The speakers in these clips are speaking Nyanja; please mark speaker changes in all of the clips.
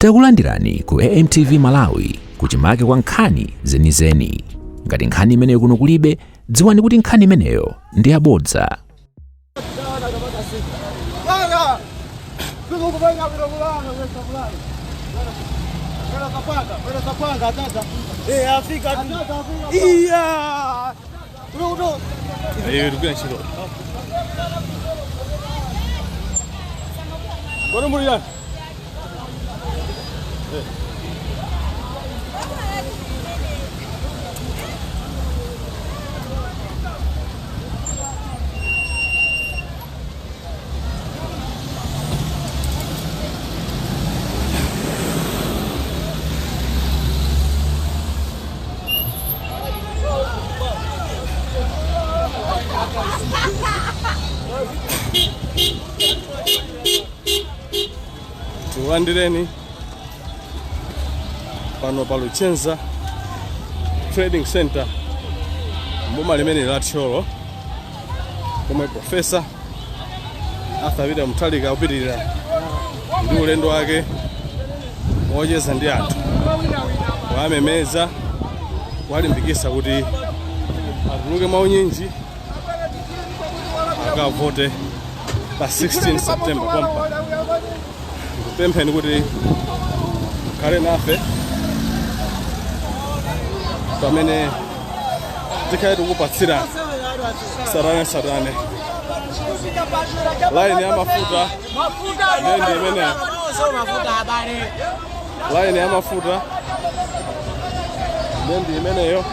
Speaker 1: Takulandirani ku AMTV Malawi kuchimake kwa nkhani zenizeni. Ngati nkhani imeneyo kuno kulibe, dziwani kuti nkhani imeneyo ndi yabodza.
Speaker 2: Tulandireni pano pa Luchenza Trading Center mboma limene la Tcholo komwe Professor Arthur Mutharika akupitirira ndi ulendo wake wocheza ndi anthu wamemeza walimbikisa kuti atuluke maunyinji akavote pa 16 September kompa. Kupempheni kuti khale nafe pamene tikhale tikupatsira sarane line ya mafuta ndi imene line ya mafuta ndi imeneyo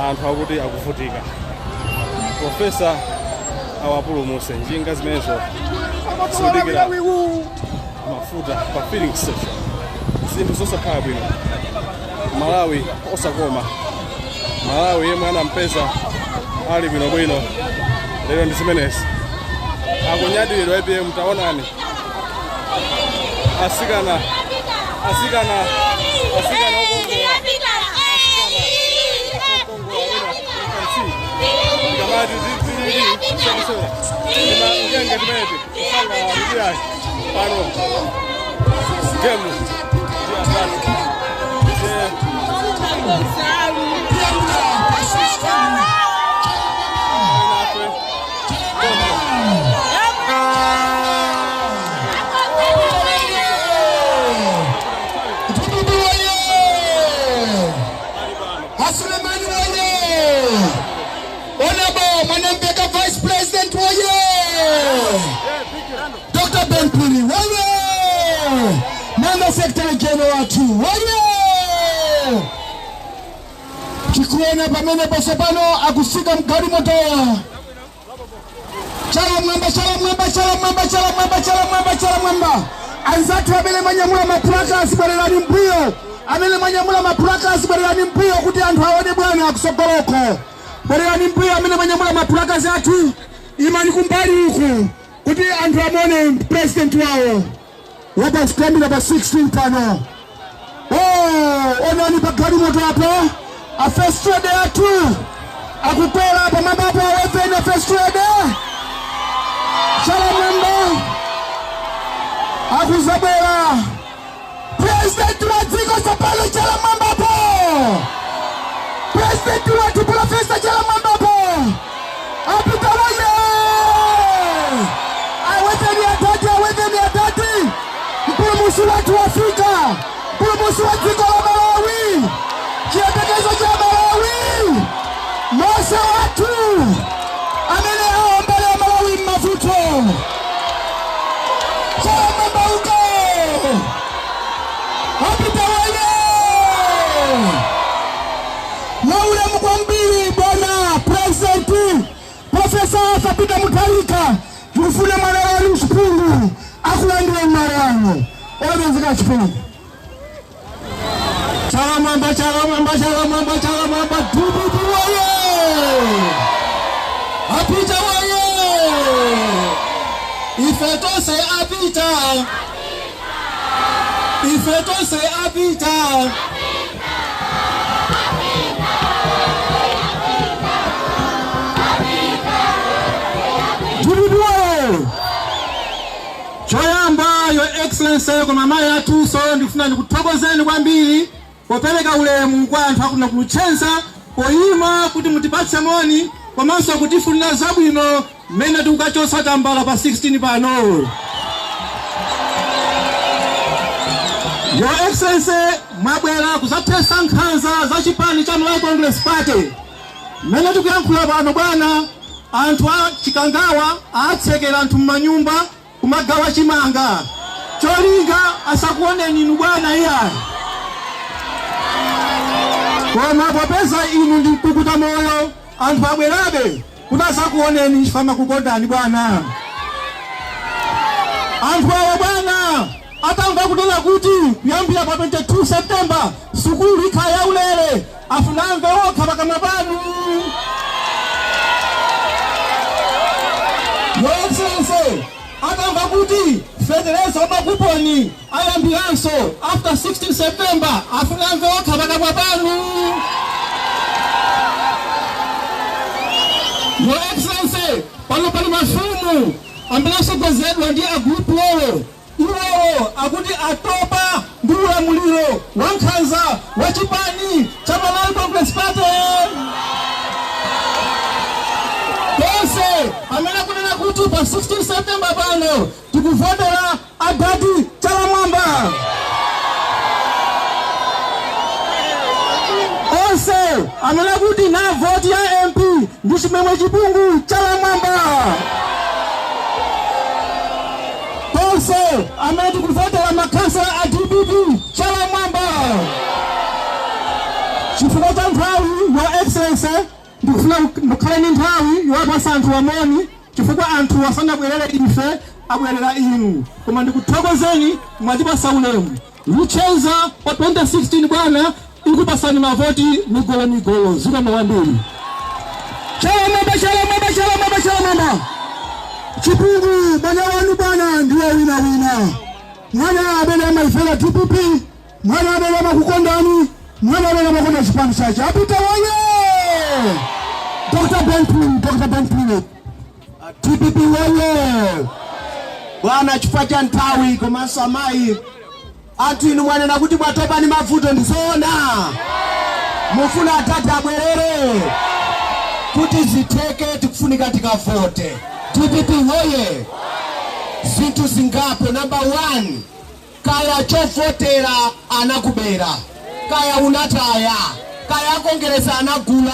Speaker 2: anthu akuti akuvutika. Professor awapulumuse njinga zimenezo zikudikira mafuta pa filling station. Zinthu zosakhala bwino Malawi osakoma. Malawi yemwe anampeza ali bwinobwino lero ndi zimenezi akunyadilidwa IPM. Taonani asikana
Speaker 3: Vice President Dr. Ben Pili Member Secretary General Kikuona pamene posapano akusika mgari moto. Chala mwamba anzatu amene manyamula mapulaka asibwererani mbuyo. Amene manyamula mapulaka asibwererani mbuyo kuti anthu aone bwana akusogoloko. Bwererani mbuyo amene manyamula mapulaka zathu imani kumbali huku kuti anthu amone president wawo. Wapa stamina pa 16 pano. Onani pa gari moto hapo. A first trade atu akukwela hapa mabapo awefene first trade Chala mwamba akuzabela President Waziko Sapalo Chala mwamba po President Watu Professor Chala mwamba po apita waye awefene atati mpulumusi watu wa Afrika mpulumusi Waziko la Malawi kiatekezo cha Malawi Mose watu amene hao mbele ya Malawi mafuto Chala mwamba uko apita waye Maule mkwambili bwana President Professor Arthur Mutharika yufune Malawi mshipungu akulandile Malawi olezeka chipungu. Chala mwamba dubu waye apita waye ifeto se apita dubu waye choyamba Your Excellency Excellency kwa mama yathu so ndifuna ndikuthokozeni kwambiri popereka ulemu kwa anthu akuno kuchenza poyima kuti mutipatse moni komanso kutifunira zabwino mmene tikukachosa tambala pa 16 pano. Your Excellency mwabwera kuzathesa nkhanza za chipani cha Malawi Congress Party. Mmene tikuyankhula pano bwana, anthu a Chikangawa atsekera anthu m'manyumba kumagawa chimanga cholinga asakuoneni inu bwana iya. Koma popeza inu ndi mpukuta moyo anthu abwerabe kuti asakuoneni chifama kukondani bwana. Anthu awo bwana atamva kutola kuti kuyambira pa 22 September sukulu ikhaya ulere afunamve okha pakamwa panu. Your Excellency atamva kuti Federation of Makuponi ayambiranso after 16 September afunamve okha pakamwa panu. Your Excellency pano mafumu ambiranso gozedwa ndi agrupu lolo iwo akuti atopa ndi ulamuliro wa nkhanza wa chipani cha Malawi Congress Party. Konse amene kunena kuti pa 16 September pano tikuvotera Adadi Chalamwamba. Onse amene kuti na voti ya MP ndi chimwemwe chipungu Chalamwamba. Onse amene tikuvotera makhansala a DPP Chalamwamba. Chifukwa cha nthawi, Your Excellency ndikufuna mukhale ni nthawi yowapasa anthu amoni chifukwa anthu asanabwerere ife abwerera inu. Koma ndikuthokozeni mwatipasa ulemu. Luchenza pa 2016 bwana ikupasani mavoti migolo zikoma kwambiri. Chalamwamba. Chipungu bwana wanu bwana ndiye wina. Mwana abele amaifela DPP, mwana abele amakukondani, mwana abele amakonda chipani chache. Apita woye! Dr. Bentley. DPP woye! Bwana chifukwa cha nthawi komanso amayi. Anthu inu mwanena kuti mwatopa ni mavuto ndizoona. Mufuna Atati abwerere. Kuti zitheke tikufunika tikavote. DPP hoye. Zinthu zingapo. Number 1, kaya chovotera anakubera, kaya unataya, kaya kongereza anagula.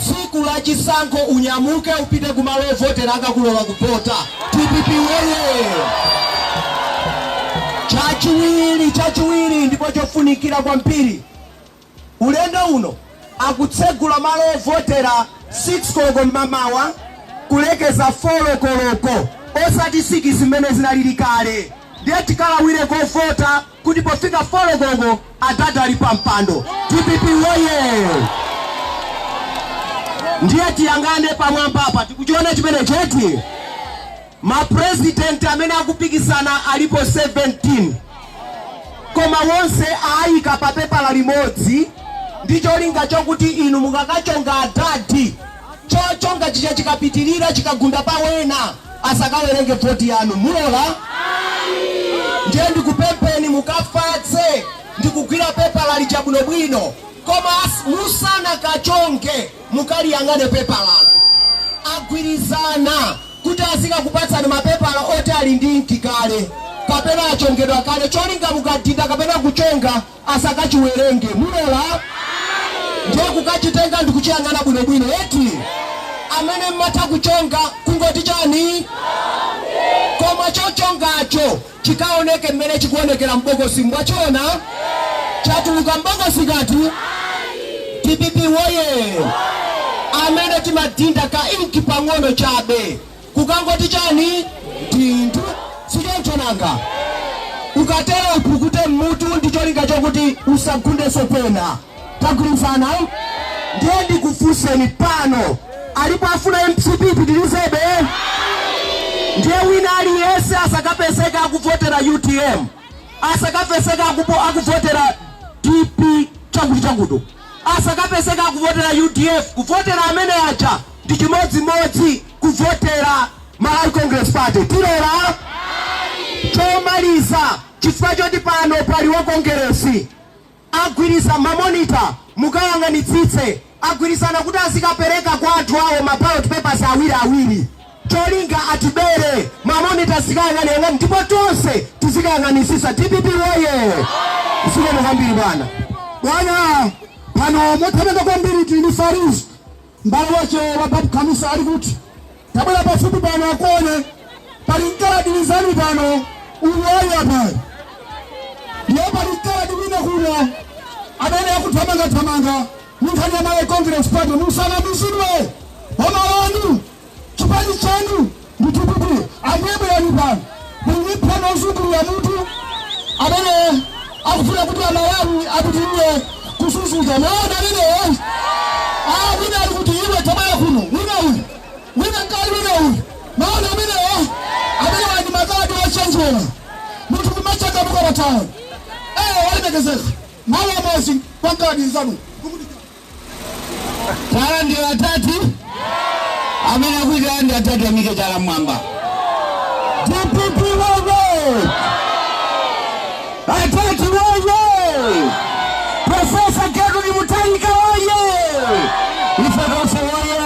Speaker 3: Siku la chisankho unyamuke upite kumalo votera akakulola kupota. DPP hoye. Chachiwiri ndipo chofunikira kwambiri. Ulendo uno akutsegula malo votera 6 koloko mmamawa kulekeza 4 koloko osati 6 zimene zinalili kale. Ndiye tikalawire kovota kuti pofika 4 koloko Atati ali pa mpando. DPP woye. Ndiye tiyangane pamwamba apa tikuchiona chimene cheti mapresident amene akupikisana alipo 17 koma wonse ayika pa pepa la limodzi ndicho linga chokuti inu mukakachonga Atati chochonga chicha chikapitirira chikagunda pa wena asakawerenge voti yanu mulola. Ndiye ndikupempeni mukafatse ndikugwira pepa la lichabwinobwino koma musana kachonge mukaliyangane pepa lanu agwirizana kuti azikakupatsani mapepala oti ali ndi nkikale kapena achongedwa kale cholinga mukadinda kapena kuchonga asakachiwerenge mulola. Ndiye kukachitenga ndikuchiyangana bwinobwino eti amene mmata kuchonga kungoti chani koma chochongacho chikaoneke mmene chikuonekera mbogosi mwachona chatuluka mbogosi kati. DPP woye. Amene timadinda ka inki pang'ono chabe kukangoti chani dindu sichonchonanga ukatera upukute mmutu ndicholinga chokuti usagunde sopena tagulizana. Ndiye ndikufuseni pano alipo afuna MCP pitilizebe. Ndiye wina aliyese asakapeseka akuvotera UTM, asakapeseka akuvotera DP changudu, asakapeseka akuvotera UDF, kuvotera amene acha ndi chimodzimodzi kuvotera Malawi Congress Party. Tilera chomaliza chifukwa choti pano pali wa kongeresi agwirisa mamonita mukayang'anitsitse agwirisana kuti azikapereka kwa anthu awo ma ballot papers awiri cholinga atibere mamonita zikayang'aniyang'ani ndipo tonse tizikayang'anisisa DPP woye usike muhambiri bwana pano mothamanga kwambiri tini Faris mbale wache wa babu Kamisa ali kuti tabwera pafupi pano akuone pali mkaladilizani pano uwoye apali ndiye pali mkaladiline kuno amene yakuthamanga munkhani ya mawe Congress Party musanabizidwe omalonu chipani chanu ndi DPP amwebwerani pano mulipano uzungulu ya mutu amene akufuna kuti Amalawi apitirire kususuza naona nini wina ali kuti iwe tabaya kuno wina nkali wina naona mine amene wani magadi wachenjera mutu kumachaka muka watayo walimekezeka mawa mosi kwa nkadi nzanu
Speaker 4: Tala ndi watati amene akuita ndi atati amike chala mwamba
Speaker 3: DPP woye atati woye Profesa Gerald Mutharika woye Ifekoso woye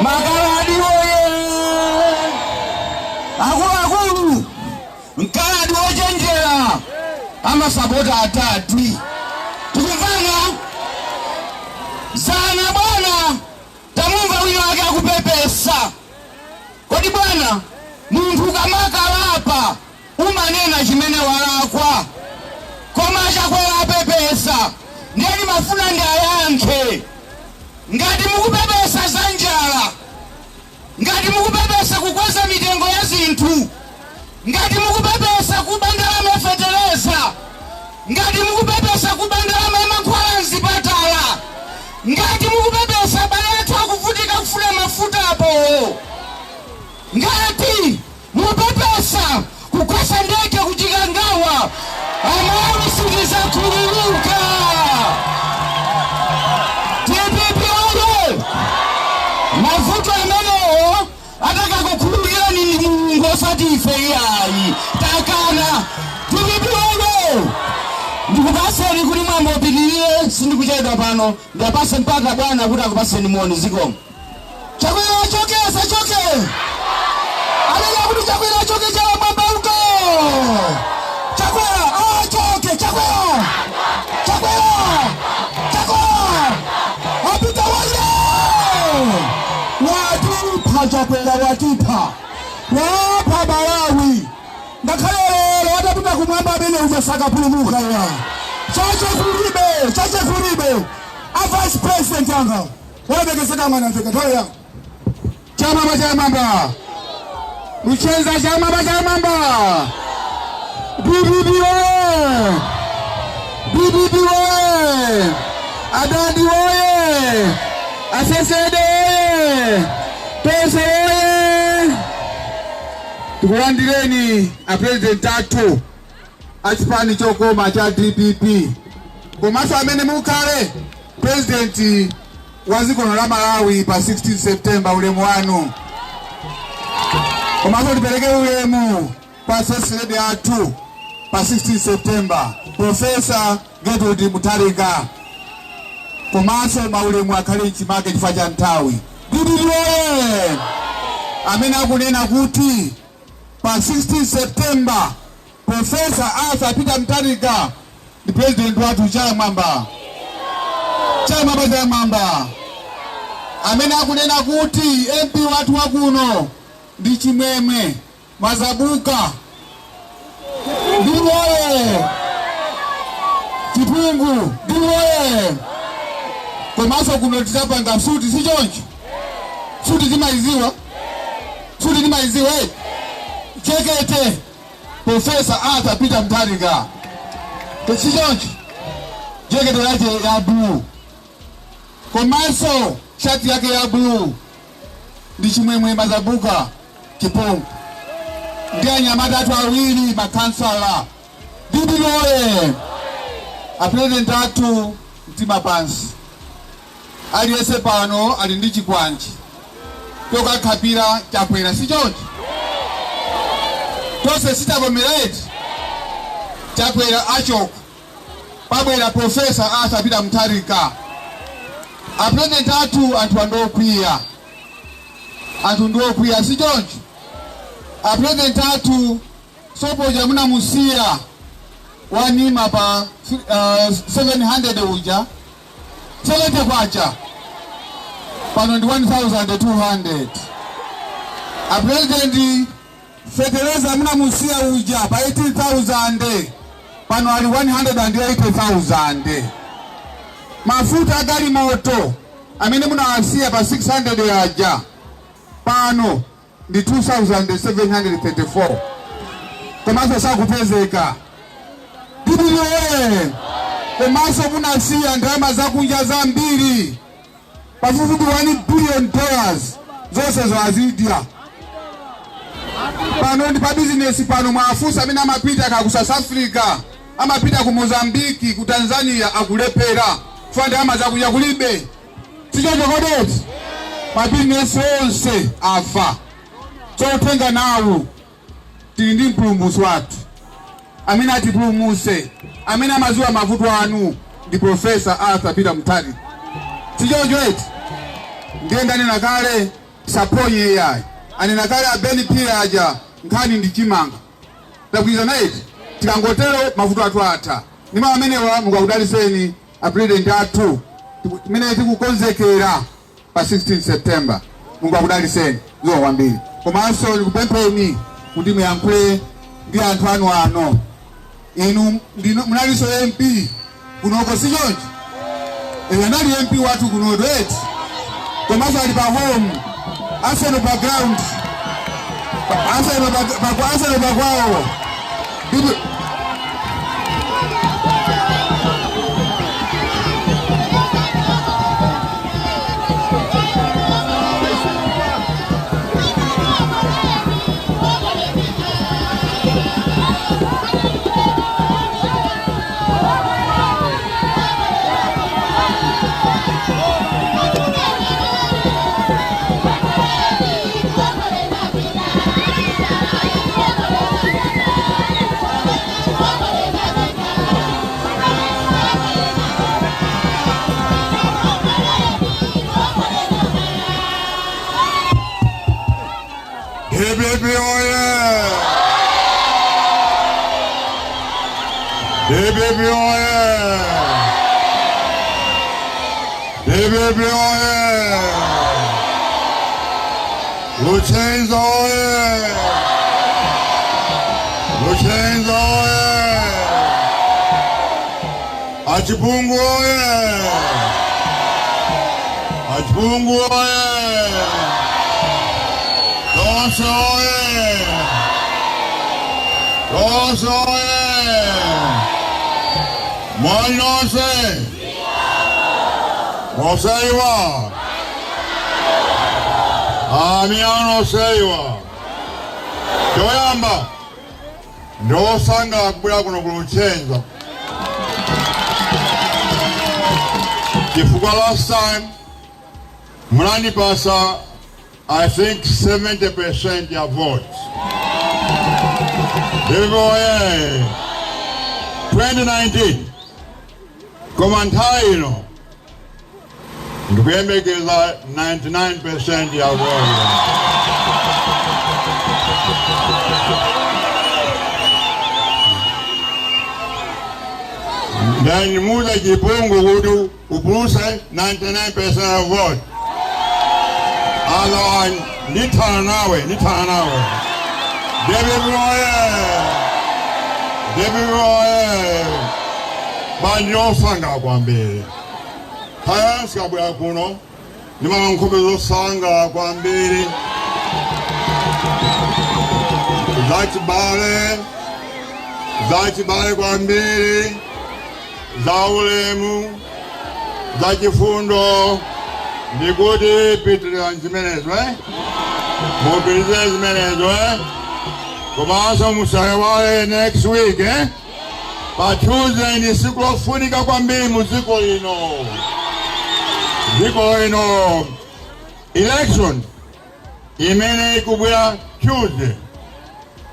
Speaker 3: Magaladi woye akulu
Speaker 4: mkaladi wochenjera amasapota atati tukumvana sana bwana tamumva wino wake akupepesa kodi bwana munthu kamakalapa umanena chimene walakwa koma chakwera apepesa ndiyeni mafuna ndi ayankhe ngati mukupepesa za njala ngati mukupepesa kukweza mitengo ya zinthu ngati mukupepesa kuba ndalama yafetereza ngati mukupepesa kuba ndalama ya mankhwala mzipatala ngati mukupepesa bale athu akuvutika kufuna mafuta apo ngati mukupepesa kukweza ndege kuchikangawa Amalawi singiza kululuka DPP woye mafuta amenewo atakakukhululukira ni Mulungu osati ife yayi takana DPP woye ndikupaseni kuti mwamopitirire sindikuchedwa pano ndapase mpaka bwana kuti akupaseni moni zikomo chakwera achoke asachoke aleka kuti chakwera achoke cha mwamba uko chakwera achoke chakwera apita woye watipa chakwera watipa wapa Malawi ngakhale lero watapita kumwamba amene ujasaka pulumuka ya chache kulibe a vice president anga walemekezeka mwana mfika toya chama cha mamba uchenza chama cha mamba DPP woye Adadi woye Asesede woye Pesa woye tukulandireni a president athu achipani chokoma cha DPP komanso amene mukale president wa dziko la Malawi pa 16 September ulemu wanu komanso tipereke ulemu pa sesede athu pa 16 September Profesa Gerald Mutharika komanso maulemu akhale mchimake chifukwa cha nthawi DPP woye amene akunena kuti pa 16 September Profesa Arthur Peter Mutharika ndi president wathu chamwamba amene akunena kuti MP wathu wakuno ndi Chimwemwe Mazabuka ndiwoye Chipungu ndiwoye komanso kuno tizapanga suti sichoncho suti timaiziwa chekete Profesa Arthur Peter Mutharika sichoncho jekete yake ya blue komanso shati yake ya blue ndi Chimwemwe Mazabuka Chipungu ndi anyamata athu awiri makansala DPP woye a president athu mtima pansi aliyese pano ali ndi chikwanji tokakhapira chakwera sichoncho tonse sitavomereti
Speaker 3: chakwera achoka pabwera Profesa Arthur Peter Mutharika. A president atu anthu andokwiya, anthu ndokwiya si choncho. A president atu sopoja muna musiya wanima pa 700 uja 70 kwacha pano ndi 1200. A president feteleza muna musiya uja pa 80,000 pano ali 180,000. Mafuta gari moto amene munawasiya pa 600 yaja pano ndi 2,734. Komanso sakupezeka. Bibili wewe. Komanso munasiya ndalama zakunja zambiri pafupifupi $1 billion zonse zazidia. Pano ndi pa business pano mwafusa amene amapita ku South Africa, amapita ku Mozambique, ku Tanzania akulepera fanda amazakuja kulibe. Sichocho kodeti pa business onse afa. Chotenga nawo tili ndi mpulumutsi wathu amene atipulumutse, amene amaziwa mavuto anu ndi Profesa Arthur Peter Mutharika. Sichocho eti ndiye ndanena kale saponye yayi anena kale abeni pia aja nkhani ndi chimanga takwiza naiti tikangotero mavuto athu atha. Nima amenewa mungakudaliseni a president athu mene tikukonzekera pa 16 September mungakudaliseni zo kwambiri. Komanso ndikupempheni kuti muyankhule ndi anthu anu ano. Inu munalinso MP kunoko sichoncho. Anali MP wathu kunodo eti komanso ali pa home Arsenal background, Arsenal background.
Speaker 5: DBP oye! DBP oye! DBP oye! Luchenza oye! Luchenza oye! Achipungu oye! Achipungu oye! Rosso oye! Rosso oye! Moinose! Moseiwa! Amiano seiwa! Joyamba! Ndosanga kubwera kuno ku Luchenza. Chifukwa last time munandipasa I think 70% ya votes. Devoye 2019 Komantaino ndikuyembekeza 99% ya votes. Then muda Chipungu kudu upuluse 99% of vote. Otherwise, nitana nawe. Debi oye. Banyo sanga kwa mbele. Haya sikabula kuno. Nima nkubezo sanga kwa mbele. Zachibale kwa mbele. Zaulemu. Zachifundo. Ndikuti pitira nzimenezo mupitirize zimenezo komanso musayewale next week pa Tuesday ndi siku lofunika kwambiri mu dziko lino election imene ikubwera Tuesday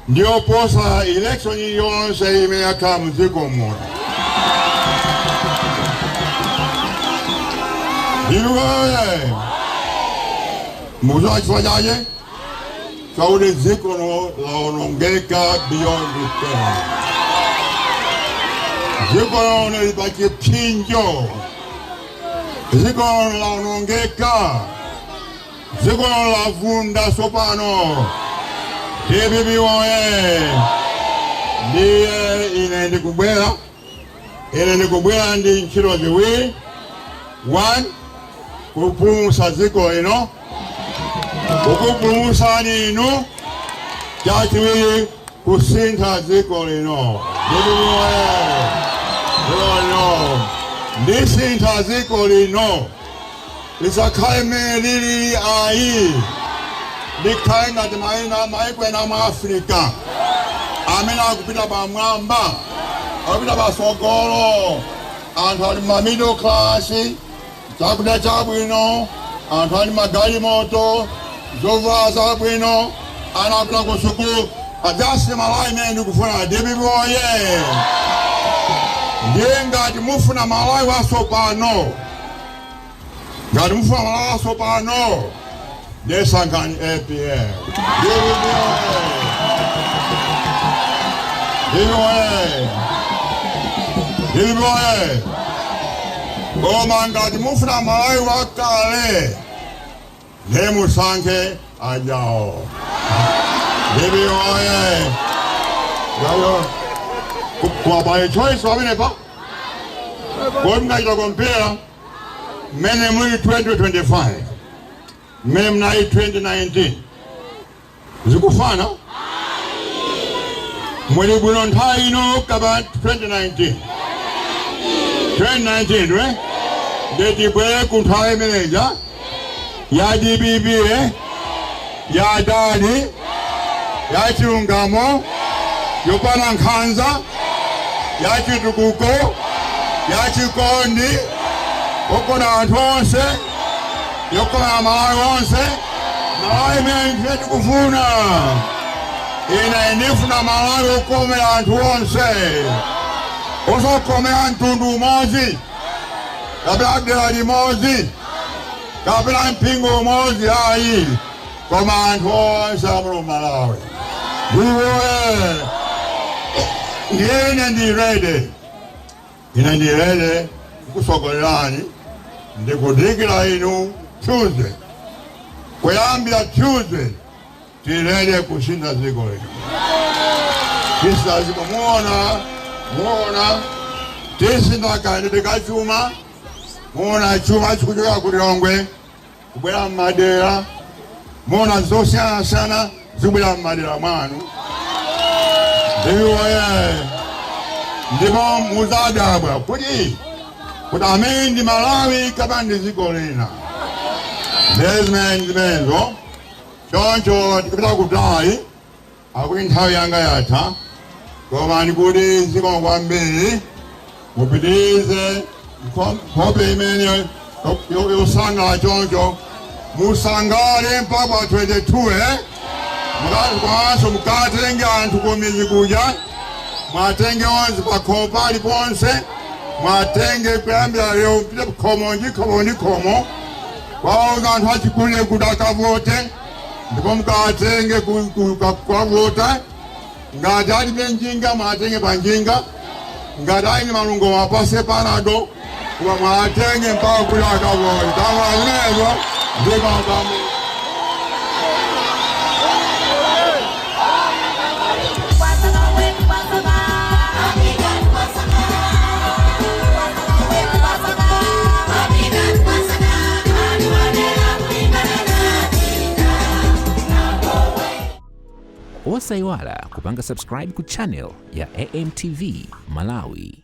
Speaker 5: ndio posa election yonse imeyaka mziko mmoja. Ndiwe muzo akifanyaje? Kaule ziko no laonongeka beyond repair. Ziko no ibaki pinjo. Ziko no laonongeka. Ziko no lavunda sopano. Bibi woye. Ndiye inaende kubwela. Inaende kubwela ndi nchiro ziwiri. One, kupumusa ziko ino. Kupumusa nino. Chachiwili kusinta ziko ino. Bibi woye. No. Nisinta ziko ino. Isakaime lili ai. Nikainga timaina maikwe na maafrika. Amina kupita ba mwamba. Kupita ba sogoro. Antoni ma middle class. Chakuda chabwino. Antoni magari moto. Zova zabwino. Anapita kusuku. Adasi malai mendu kufuna. Debi boye. Yenga mufuna malai wasopano. Gadi mufuna malai wasopano. Desankani APL. Dibiboye. Gomangadi mufuna malai wakale. Nemu sanke ajao. Dibiboye. Yayo. Kwa by choice wabine pa. Kwa mga ito compare. Mene mwili 2025. Mem na 2019. Zikufana? Mwili bulontai no kaba 2019. 2019, right? Deti bwe kuntai meneja. Ya DBB, ya Dadi. Ya Chiungamo. Yopana Nkanza. Ya Chitukuko. Ya Chikondi. Okona Antonse. Yokona malai wonse. Malai menje kufuna. Ina inifuna malai ukome antu wonse. Oso kome antundu mozi. Kabila abdeladi mozi. Kabila mpingo mozi hai. Koma antu wonse amuru Malawi. Uwe. Ina ndirede. Kusogolani. Ndikudigila inu. Tuesday. Kuyambia Tuesday. Tirede kushinda ziko ino. Kisa ziko muona. Tisi ndakandika chuma. Muona chuma chikujoka kulongwe. Kubwela madera. Muona zosiana sana. Zubwela madera mwanu. Ndiwe. Ndimo muzadabwa. Kutamendi Malawi kabandi ziko ina. Desmenzo. Choncho tikipita kudai. Akuinthawi yanga yatha. Koma ndikuti ziko kwambiri. Mupitize. Kope imene yosanga choncho. Musangale mpaka 22 Mukati kwaso mukatenge anthu kumizi kuja. Mwatenge onse pakopa aliponse. Mwatenge kuyambira leo mpite komo. Kwauza anthu achikule kudaka vote. Ndipo mukatenge kwa vote. Ngati ali benjinga mwatenge panjinga. Ngati ali malungo mapase panado. Kwa mwatenge mpaka kudaka vote. Tamu azinezo. Ndika mbamu.
Speaker 1: Osaiwala kupanga subscribe ku channel ya AMTV Malawi.